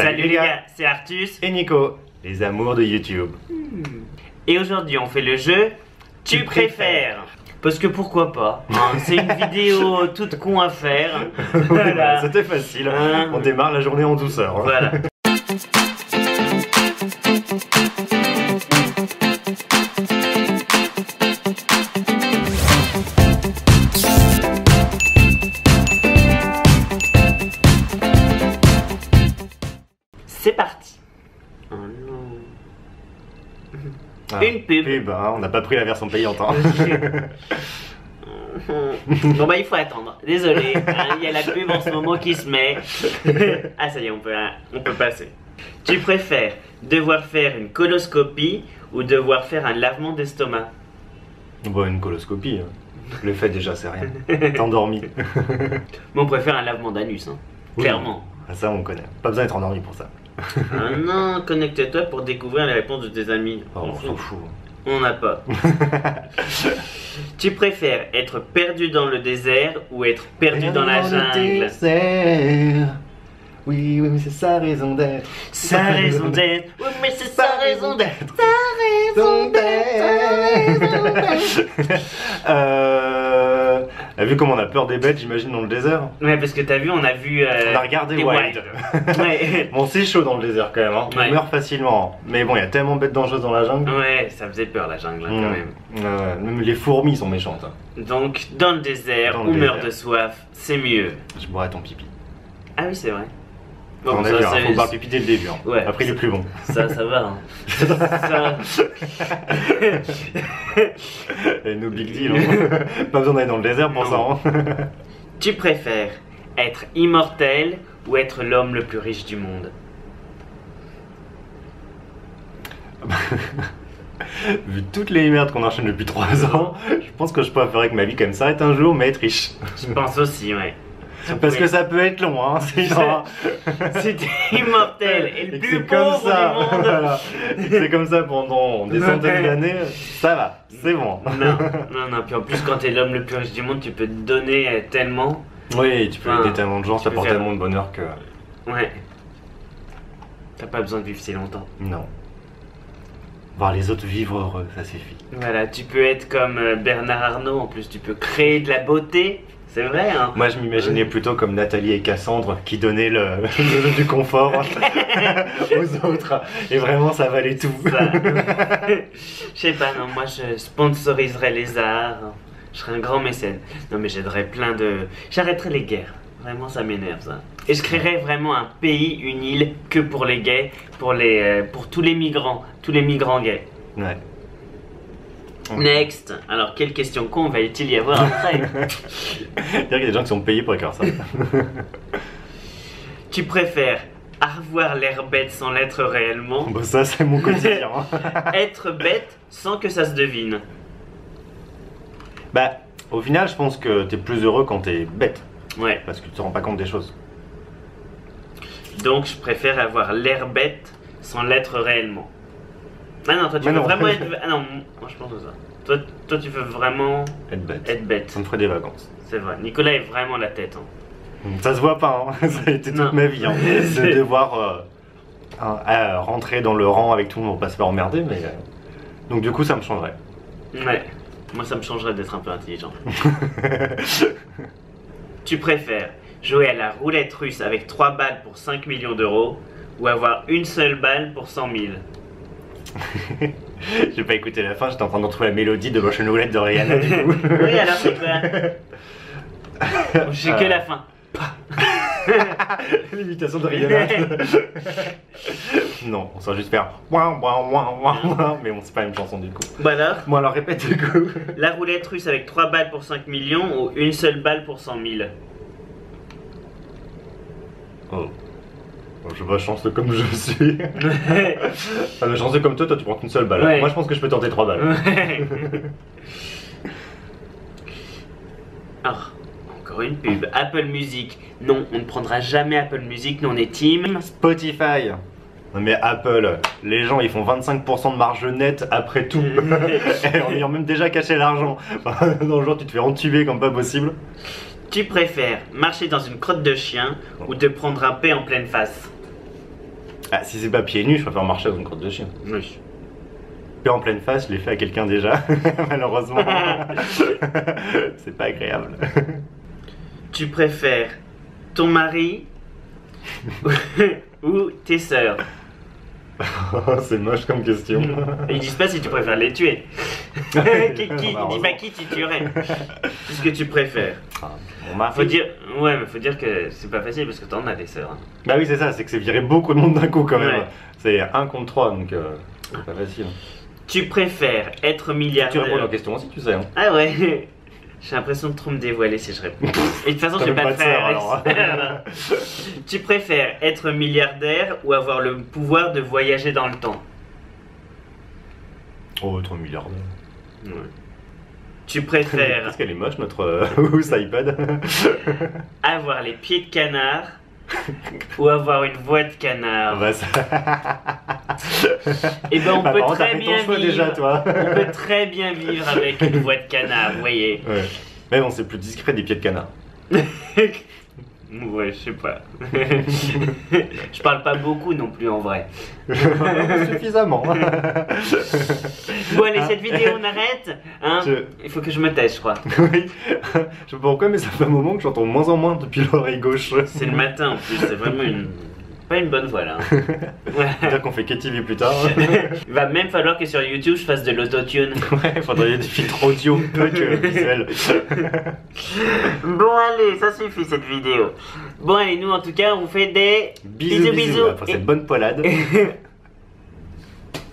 Salut les gars, c'est Artus et Nico, les amours de YouTube. Et aujourd'hui on fait le jeu Tu préfères. Parce que pourquoi pas, hein, c'est une vidéo toute con à faire. Voilà. C'était facile, on démarre la journée en douceur. Voilà. C'est parti. Oh non. Une pub. Hein, on n'a pas pris la version payante. Hein. Bon bah il faut attendre. Désolé, hein, il y a la pub en ce moment qui se met. Ah ça y est, on peut passer. Tu préfères devoir faire une coloscopie ou devoir faire un lavement d'estomac? Bon, une coloscopie. Hein. Le fait déjà, c'est rien. T'es endormi. Mais on préfère un lavement d'anus, hein. Oui. Clairement. Ah, ça on connaît. Pas besoin d'être endormi pour ça. Ah non, connecte-toi pour découvrir les réponses de tes amis. Oh, on s'en fout. On n'a pas. Tu préfères être perdu dans le désert ou être perdu dans la jungle? Oui, mais c'est sa raison d'être. Sa raison d'être. Oui, mais c'est sa raison d'être. Sa raison Vu comme on a peur des bêtes, j'imagine, dans le désert. Ouais, parce que t'as vu, on a vu. On a regardé les Wild. Ouais. Bon, c'est chaud dans le désert quand même, hein. Ouais. On meurt facilement. Mais bon, il y a tellement de bêtes dangereuses dans la jungle. Ouais, ça faisait peur la jungle, hein, quand même. Ouais, même les fourmis sont méchantes. Hein. Donc, dans le désert, Dans le on meurt désert. de soif, c'est mieux. Je boirais ton pipi. Ah oui, c'est vrai. On a ça, vu, hein, c'est- faut boire pipi dès le début. Hein. Ouais. Après, il est plus bon. ça va. Hein. Ça- Et no big deal. Hein. Pas besoin d'aller dans le désert pour Non. ça. Hein. Tu préfères être immortel ou être l'homme le plus riche du monde? Vu toutes les merdes qu'on enchaîne depuis 3 ans, je pense que je préférerais que ma vie comme ça s'arrête un jour, mais être riche. Je pense aussi, ouais. Parce que ça peut être long, hein. C'est genre... Si t'es immortel et le Et que plus c'est comme pauvre ça. du monde. Voilà. Et que c'est comme ça pendant des centaines d'années, ça va, c'est bon. Non, puis en plus quand t'es l'homme le plus riche du monde, tu peux te donner tellement. Oui, tu peux Enfin, aider tellement de gens, tu ça peux apporte faire- tellement de bonheur que... Ouais. T'as pas besoin de vivre si longtemps. Non. Voir les autres vivre heureux, ça suffit. Voilà, tu peux être comme Bernard Arnault, en plus tu peux créer de la beauté. C'est vrai, hein. Moi, je m'imaginais plutôt comme Nathalie et Cassandre qui donnaient du confort aux autres. Et vraiment, ça valait tout. Ça. Je sais pas, non, moi je sponsoriserais les arts. Je serais un grand mécène. Non, mais j'aiderais plein de. J'arrêterais les guerres. Vraiment, ça m'énerve ça. Et je créerais vraiment un pays, une île que pour les gays, pour tous les migrants gays. Ouais. Next. Alors, quelle question con va-t-il y avoir après? C'est-à-dire qu'il y a des gens qui sont payés pour écrire ça. Tu préfères avoir l'air bête sans l'être réellement, Bon, ça, c'est mon quotidien. être bête sans que ça se devine? Bah, au final, je pense que t'es plus heureux quand t'es bête. Ouais. Parce que tu te rends pas compte des choses. Donc, je préfère avoir l'air bête sans l'être réellement. Ah non, toi tu Mais veux non. vraiment être. Ah non, moi je pense que ça. Toi tu veux vraiment Être bête. être bête. Ça me ferait des vacances. C'est vrai. Nicolas est vraiment la tête. Hein. Ça se voit pas, hein. Ça a été toute Non. ma vie. Hein. De devoir rentrer dans le rang avec tout le monde pour pas se faire emmerder. Mais, donc, du coup, ça me changerait. Ouais. Moi ça me changerait d'être un peu intelligent. Tu préfères jouer à la roulette russe avec 3 balles pour 5 millions d'euros ou avoir une seule balle pour 100 000? J'ai pas écouté la fin, j'étais en train de retrouver la mélodie de Motion Roulette de Rihanna du coup. Oui, alors c'est quoi? J'ai que la fin. L'imitation de Rihanna. Non, on va juste faire ouin, ouin, ouin, ouin, ouin. Mais bon, c'est pas une chanson du coup. Bon alors, Bon, alors répète du coup. la roulette russe avec 3 balles pour 5 millions ou une seule balle pour 100 000? Oh. Bon, je suis pas chanceux comme je suis. Ah, chanceux comme toi tu prends qu'une seule balle. Ouais. Moi, je pense que je peux tenter 3 balles. Alors, encore une pub. Apple Music. Non, on ne prendra jamais Apple Music. Nous, on est team. Spotify. Non mais Apple, les gens ils font 25% de marge nette après tout. Et en ayant même déjà caché l'argent. Dans le genre tu te fais entuber comme pas possible. Tu préfères marcher dans une crotte de chien ou te prendre un paix en pleine face? Ah, si c'est pas pieds nus, je préfère marcher dans une crotte de chien. Oui. Puis en pleine face, je l'ai fait à quelqu'un déjà, malheureusement. C'est pas agréable. Tu préfères ton mari ou tes sœurs? C'est moche comme question. Ils disent pas si tu préfères les tuer. Dis pas qui tu tuerais. C'est ce que tu préfères. Ah, mon mari. Ouais, mais faut dire que c'est pas facile parce que t'en as des sœurs. Hein. Bah oui, c'est ça, c'est que c'est virer beaucoup de monde d'un coup quand même. Ouais. C'est 1 contre 3, donc c'est pas facile. Tu préfères être Tu milliardaire. réponds à la question aussi, tu sais. Hein. Ah ouais. J'ai l'impression de trop me dévoiler si je réponds. Et de toute façon, je vais T'as pas même le pas de sœur, faire. alors. Tu préfères être milliardaire ou avoir le pouvoir de voyager dans le temps? Oh, 3 milliardaire. Ouais. Tu préfères Qu'est-ce qu'elle est moche, notre housse iPad. avoir les pieds de canard ou avoir une voix de canard? Bah, ça... Et ben on Bah, peut par contre, t'as très fait ton bien choix vivre. déjà, toi. On peut très bien vivre avec une voix de canard, vous voyez. Ouais. Mais bon, c'est plus discret des pieds de canard. Ouais, je sais pas. Je parle pas beaucoup non plus en vrai. Suffisamment. Bon allez, cette vidéo on arrête. Hein Il faut que je me taise, je crois. Oui. Je sais pas pourquoi, mais ça fait un moment que j'entends de moins en moins depuis l'oreille gauche. C'est le matin en plus, c'est vraiment pas une bonne voix là. C'est-à-dire qu'on fait KTV plus tard. Il va même falloir que sur YouTube je fasse de l'autotune. Ouais, faudrait des filtres audio peu que visuels. Bon allez, ça suffit cette vidéo. Bon allez, nous en tout cas on vous fait des bisous. Après cette bonne poilade.